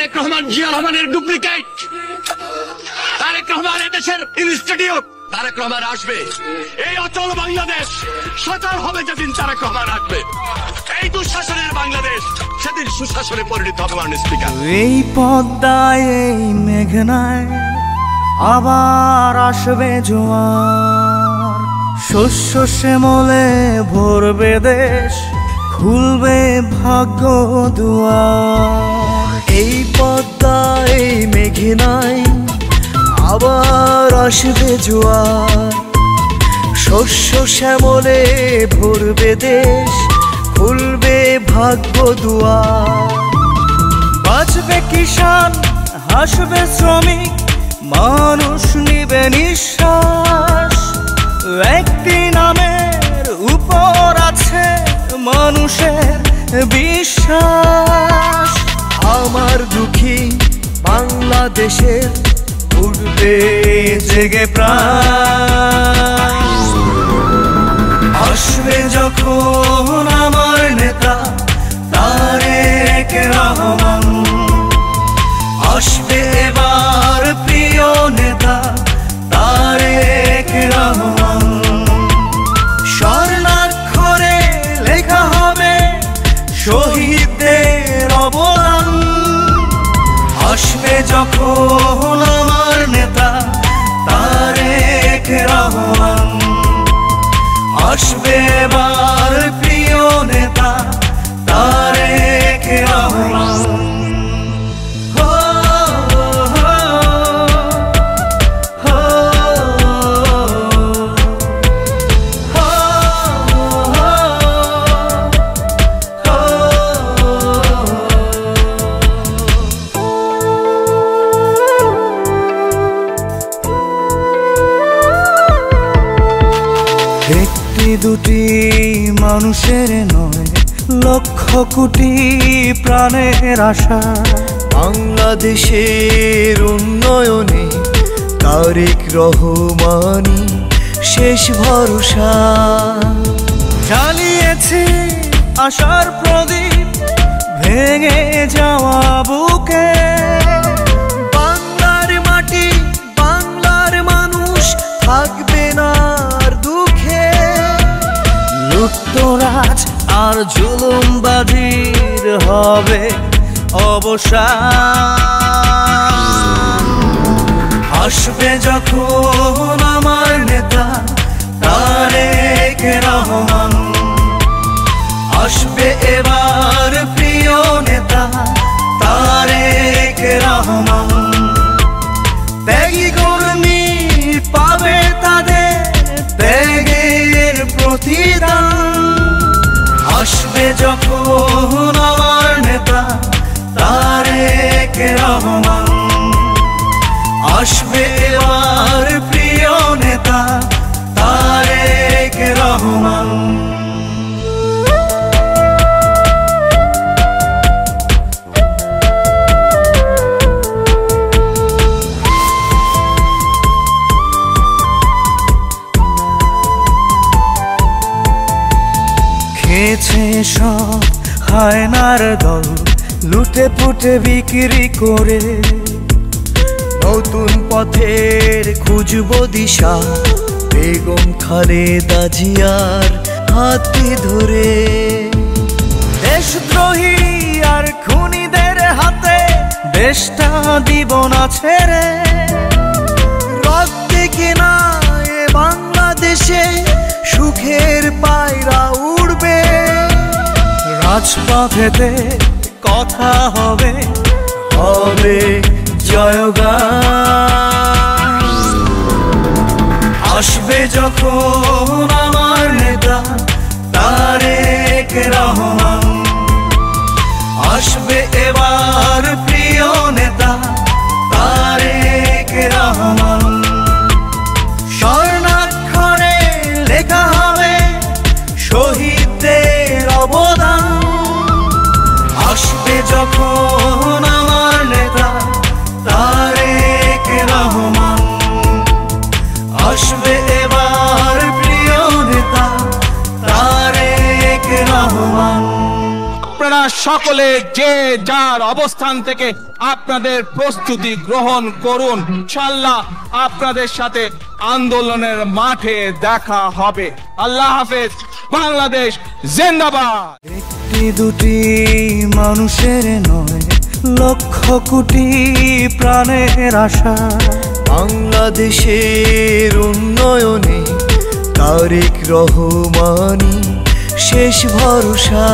তারেক রহমান জিয়া রহমানের ডুপ্লিকেট। তারেক রহমান এদেশের ইনস্টিটিউট। তারেক রহমান আসবে, এই অচল বাংলাদেশ সাকার হবে যেদিন তারেক রহমান আসবে। এই দুঃশাসনের বাংলাদেশ সেদিন সুশাসনে পরিণত হবে। মাননীয় স্পিকার, এই পদ্মায় এই মেঘনায় আবার আসবে জোয়ার, শস্য শ্যামলে ভরবে দেশ, খুলবে ভাগ্য দুয়ার। এই পদ্মায় এই মেঘনায় আবার আসবে জোয়ার, শস্য শ্যামলে ভরবে দেশ, খুলবে ভাগ্য দুয়ার। বাঁচবে কিষান, হাসবে শ্রমিক, মানুষ নিবে নিঃশ্বাস। একটি নামের উপর আছে মানুষের বিশ্বাস। আমার দুঃখী বাংলাদেশের উঠবে জেগে প্রাণ। আসবে যখন আমার নেতা তারেক রহমান, আসবে এবার প্রিয় নেতা তারেক রহমান। স্বর্ণাক্ষরে লেখা হবে শহীদদের অবদান। আসবে যখন আমার নেতা তারেক রহমান, আসবে এবার প্রিয় নেতা তারেক রহমান। একটি দুটি মানুষের নয়, লক্ষ কোটি প্রাণের আশা। বাংলাদেশের উন্নয়নে তারেক রহমানই শেষ ভরসা। জ্বালিয়েছে আশার প্রদীপ ভেঙে যাওয়া বুকে। বাংলার মাটি, বাংলার মানুষ থাকবে না দুঃখে। লুটতরাজ আর জুলুমবাজির হবে অবসান। আসবে যখন আমার নেতা তারেক রহমান, আসবে এবার প্রিয় নেতা তারেক রহমান। ত্যাগী কর্মী পাবে তাদের ত্যাগের প্রতিদান। আসবে যখন আমার নেতা তারেক রহমান, আসবে এবার প্রিয় নেতা তারেক রহমান। খেয়েছে সব হায়নার দল, লুটে পুটে বিক্রি করে। নতুন পথের খুঁজবো দিশা, বেগম খালেদা জিয়ার হাতে ধরে। দেশদ্রোহী আর খুনিদের হাতে দেশটা দিব না ছেড়ে। রক্তে কেনা এ বাংলাদেশে সুখের পায়রা উড়বে। রাজপথেতে কথা হবে, হবে জয়গান। আসবে যখন আমার নেতা তারেক রহমান, আসবে এবার প্রিয় নেতা তারেক রহমান। স্বর্ণাক্ষরে লেখা হবে শহীদদের অবদান। আসবে যখন আমার নেতা তারেক রহমান, আসবে এবার প্রিয় নেতা তারেক রহমান। আপনারা সকলে যে যার অবস্থান থেকে আপনাদের প্রস্তুতি গ্রহণ করুন। ইনশাআল্লাহ আপনাদের সাথে আন্দোলনের মাঠে দেখা হবে। আল্লাহ হাফেজ। বাংলাদেশ জিন্দাবাদ। একটি দুটি মানুষের নয়, লক্ষ কোটি প্রাণের আশা। বাংলাদেশের উন্নয়নে তারেক রহমানই শেষ ভরসা।